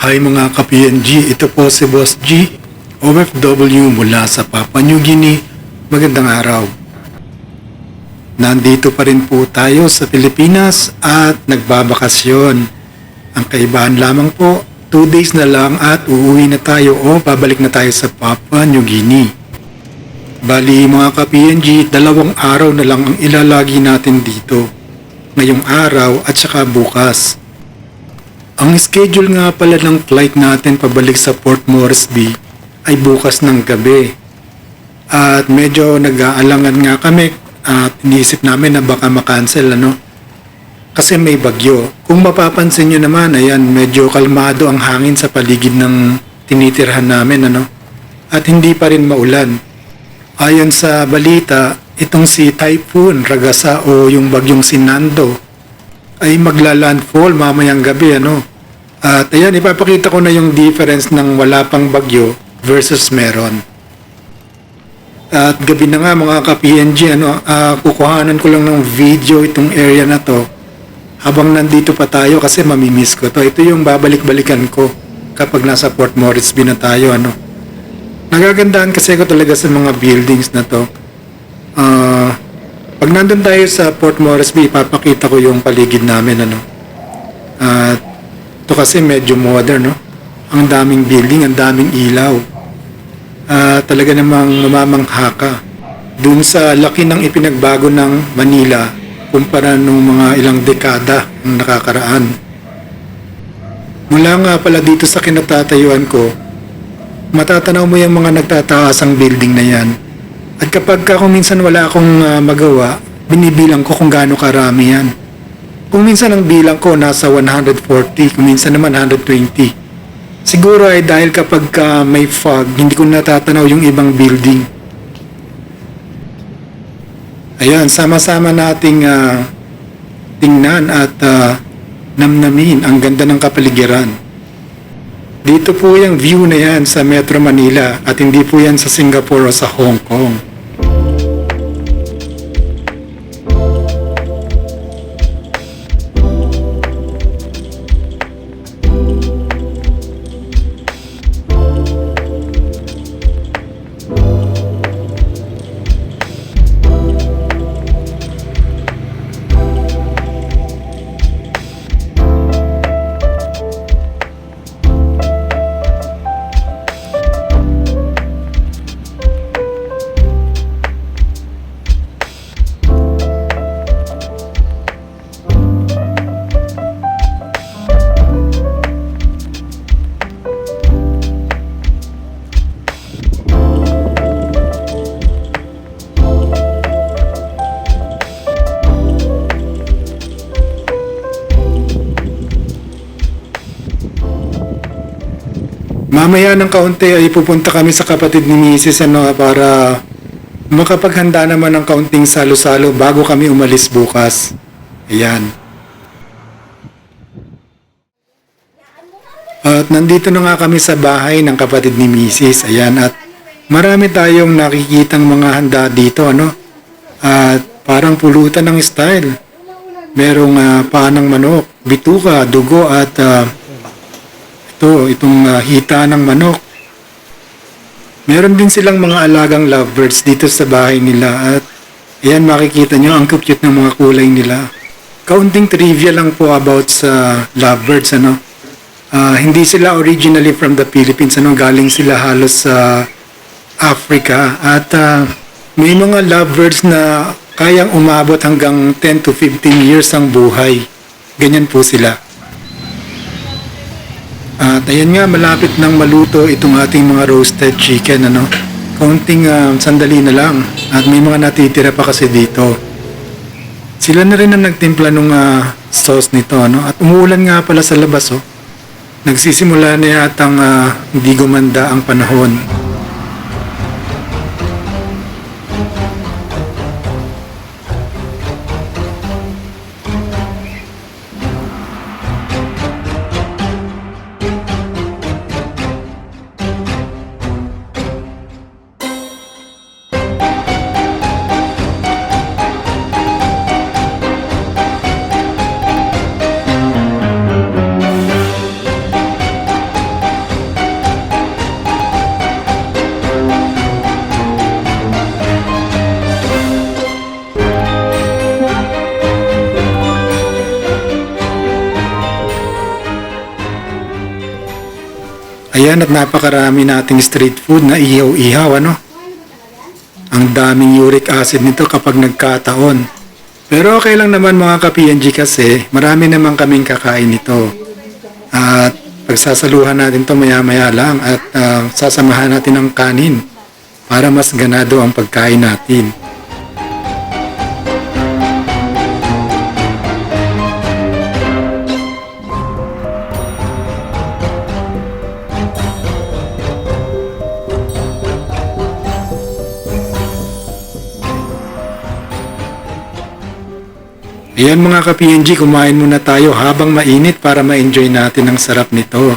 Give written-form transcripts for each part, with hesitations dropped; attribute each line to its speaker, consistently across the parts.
Speaker 1: Hi mga ka-PNG, ito po si Boss G, OFW mula sa Papua New Guinea. Magandang araw. Nandito pa rin po tayo sa Pilipinas at nagbabakasyon. Ang kaibahan lamang po, 2 days na lang at uuwi na tayo o babalik na tayo sa Papua New Guinea. Bali mga ka-PNG, 2 araw na lang ang ilalagi natin dito. Ngayong araw at saka bukas. Ang schedule nga pala ng flight natin pabalik sa Port Moresby ay bukas ng gabi. At medyo nag-aalangan nga kami at iniisip namin na baka makancel kasi may bagyo. Kung mapapansin nyo naman, ayan, medyo kalmado ang hangin sa paligid ng tinitirhan namin at hindi pa rin maulan. Ayon sa balita, itong si Typhoon Ragasa o yung bagyong si Nando ay magla-landfall mamayang gabi At ayan, ipapakita ko na yung difference ng wala pang bagyo versus meron. At gabi na nga mga ka-PNG, kukuhanan ko lang ng video itong area na to habang nandito pa tayo kasi mamimiss ko to. Ito yung babalik-balikan ko kapag nasa Port Moresby na tayo. Nagagandaan kasi ko talaga sa mga buildings na to. Pag nandun tayo sa Port Moresby, ipapakita ko yung paligid namin At ito kasi medyo modern Ang daming building, ang daming ilaw. Talaga namang mamamangha ka dun sa laki ng ipinagbago ng Manila kumpara nung mga ilang dekada ng nakakaraan. Mula nga pala dito sa kinatatayuan ko, matatanaw mo yung mga nagtataasang building na yan. At kapag kung minsan wala akong magawa, binibilang ko kung gaano karami yan. Kung minsan ang bilang ko nasa 140, kung minsan naman 120. Siguro ay dahil kapag may fog, hindi ko natatanaw yung ibang building. Ayan, sama-sama nating tingnan at namnamin ang ganda ng kapaligiran. Dito po yung view na yan sa Metro Manila at hindi po yan sa Singapore o sa Hong Kong. Mamaya ng kaunti ay pupunta kami sa kapatid ni Mrs. Para makapaghanda naman ng kaunting salo-salo bago kami umalis bukas. Ayan. At nandito na nga kami sa bahay ng kapatid ni Mrs. Ayan, at marami tayong nakikitang mga handa dito At parang pulutan ng style. Merong paanang manok, bituka, dugo at itong hita ng manok. Meron din silang mga alagang lovebirds dito sa bahay nila at ayan, makikita nyo ang cute ng mga kulay nila. Kaunting trivia lang po about sa lovebirds hindi sila originally from the Philippines galing sila halos sa Africa at may mga lovebirds na kayang umabot hanggang 10 to 15 years ang buhay. Ganyan po sila. At ayan nga, malapit nang maluto itong ating mga roasted chicken Kaunting sandali na lang at may mga natitira pa kasi dito. Sila na rin ang nagtimpla ng sauce nito At umuulan nga pala sa labas Nagsisimula na yatang hindi gumanda ang panahon. Ayan, at napakarami nating street food na ihaw-ihaw, ano? Ang daming uric acid nito kapag nagkataon. Pero okay lang naman mga ka-PNG kasi marami naman kaming kakain nito. At pagsasaluhan natin to maya-maya lang at sasamahan natin ng kanin para mas ganado ang pagkain natin. Ayan mga ka-PNG, kumain muna tayo habang mainit para ma-enjoy natin ang sarap nito.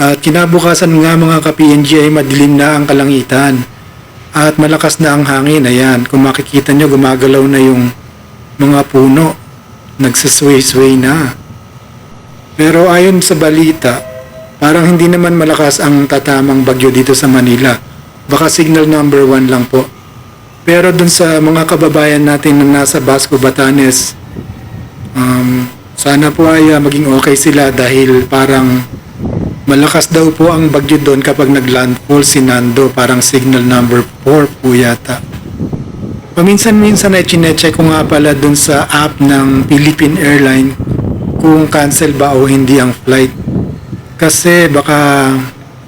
Speaker 1: At kinabukasan nga mga ka-PNG ay madilim na ang kalangitan at malakas na ang hangin. Ayan, kung makikita nyo gumagalaw na yung mga puno, nagsasway-sway na. Pero ayon sa balita, parang hindi naman malakas ang tatamang bagyo dito sa Manila. Baka signal number 1 lang po. Pero dun sa mga kababayan natin na nasa Basco, Batanes, sana po ay maging okay sila dahil parang malakas daw po ang bagyo doon kapag naglandfall si Nando, parang signal number 4 po yata. Paminsan-minsan ay chinecheck ko nga pala dun sa app ng Philippine Airlines kung cancel ba o hindi ang flight. Kasi baka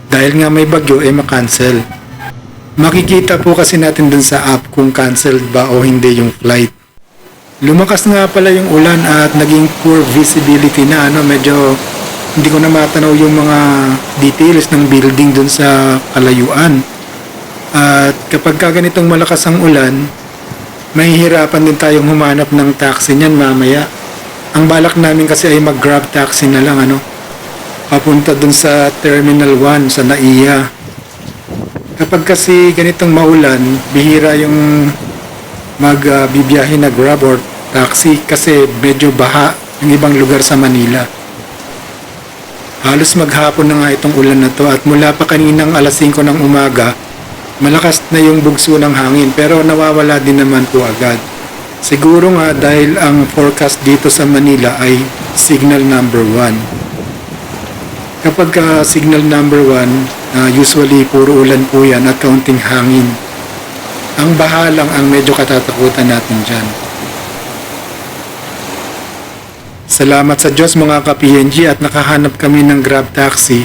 Speaker 1: dahil nga may bagyo ay makancel. Makikita po kasi natin dun sa app kung canceled ba o hindi yung flight. Lumakas nga pala yung ulan at naging poor visibility na, medyo hindi ko na matanaw yung mga details ng building dun sa kalayuan. At kapag ganitong malakas ang ulan, mahihirapan din tayong humanap ng taxi niyan mamaya. Ang balak namin kasi ay mag-grab taxi na lang, papunta dun sa Terminal 1 sa NAIA. Kapag kasi ganitong maulan, bihira yung magbibiyahe na grab or taxi kasi medyo baha yung ibang lugar sa Manila. Halos maghapon na nga itong ulan na to at mula pa kaninang alas 5 ng umaga, malakas na yung bugso ng hangin pero nawawala din naman po agad. Siguro nga dahil ang forecast dito sa Manila ay signal number 1. Kapag signal number 1, usually puro ulan po yan at kaunting hangin. Ang baha lang ang medyo katatakutan natin dyan. Salamat sa Diyos mga ka-PNG at nakahanap kami ng grab taxi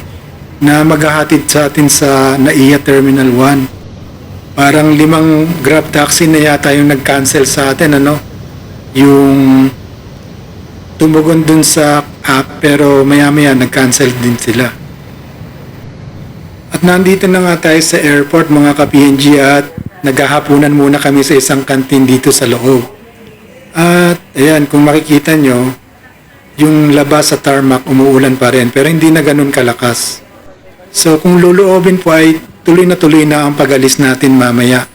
Speaker 1: na maghahatid sa atin sa NAIA Terminal 1. Parang 5 grab taxi na yata yung nag-cancel sa atin, yung tumugon dun sa app pero maya-maya nag-cancel din sila. At nandito na nga tayo sa airport mga ka-PNG at naghahapunan muna kami sa isang kantin dito sa loob. At ayan, kung makikita nyo, yung labas sa tarmac umuulan pa rin pero hindi na ganun kalakas. So kung luluobin po ay tuloy na ang pag-alis natin mamaya.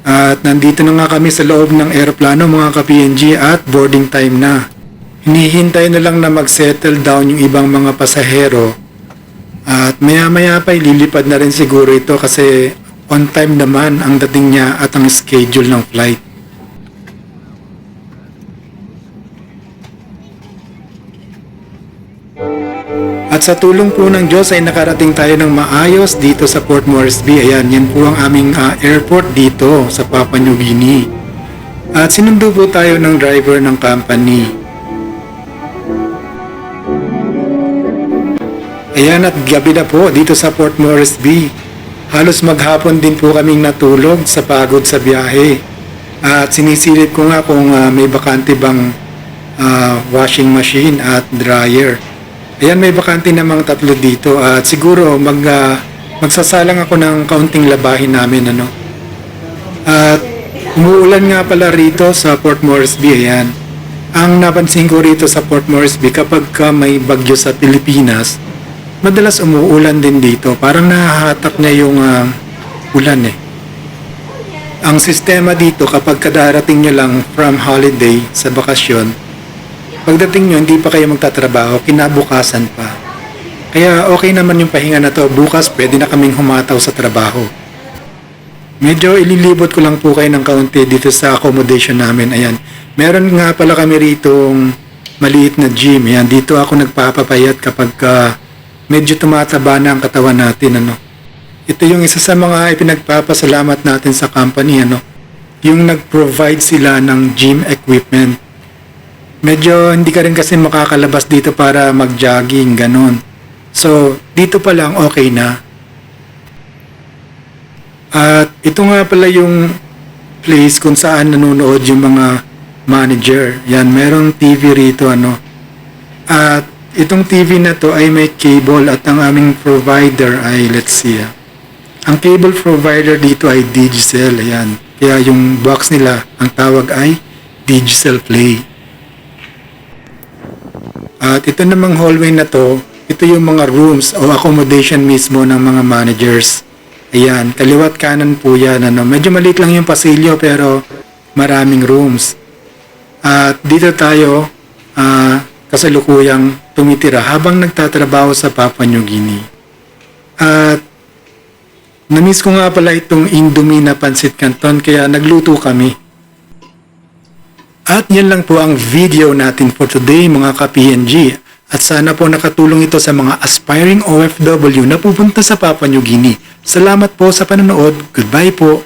Speaker 1: At nandito na nga kami sa loob ng aeroplano mga ka-PNG at boarding time na. Hinihintay na lang na mag-settle down yung ibang mga pasahero. At maya-maya pa ililipad na rin siguro ito kasi on time naman ang dating niya at ang schedule ng flight. At sa tulong po ng Diyos ay nakarating tayo ng maayos dito sa Port Moresby. Ayan, yan po ang aming airport dito sa Papua New Guinea. At sinundo po tayo ng driver ng company. Ayan, at gabi na po dito sa Port Moresby. Halos maghapon din po kaming natulog sa pagod sa biyahe. At sinisilip ko nga kung may bakante bang washing machine at dryer. Ayan, may bakante namang 3 dito at siguro magsasalang ako ng kaunting labahin namin. At umuulan nga pala rito sa Port Moresby. Ayan. Ang napansin ko rito sa Port Moresby kapag may bagyo sa Pilipinas, madalas umuulan din dito. Parang nahahatak niya yung ulan Ang sistema dito kapag kadarating nyo lang from holiday sa bakasyon, pagdating nyo hindi pa kayo magtatrabaho, kinabukasan pa. Kaya okay naman yung pahinga na to. Bukas pwede na kaming humataw sa trabaho. Medyo ililibot ko lang po kayo ng kaunti dito sa accommodation namin. Ayan. Meron nga pala kami rito maliit na gym. Yan, dito ako nagpapapayat kapag medyo tumataba na ang katawan natin. Ano. Ito yung isa sa mga ipinagpapasalamat natin sa company. Ano. Yung nag-provide sila ng gym equipment. Medyo hindi ka rin kasi makakalabas dito para mag-jogging, ganun. So, dito pa lang okay na. At ito nga pala yung place kung saan nanonood yung mga manager. Yan, merong TV rito, ano. At itong TV na to ay may cable at ang aming provider ay, let's see, ang cable provider dito ay Digicel, ayan. Kaya yung box nila, ang tawag ay Digicel Play. At ito namang hallway na to, ito yung mga rooms o accommodation mismo ng mga managers. Ayan, kaliwat kanan po yan. Ano. Medyo maliit lang yung pasilyo pero maraming rooms. At dito tayo kasalukuyang tumitira habang nagtatrabaho sa Papua New Guinea. At namiss ko nga pala itong Indomie na Pancit Canton kaya nagluto kami. At yan lang po ang video natin for today mga ka-PNG. At sana po nakatulong ito sa mga aspiring OFW na pupunta sa Papua New Guinea. Salamat po sa panonood. Goodbye po.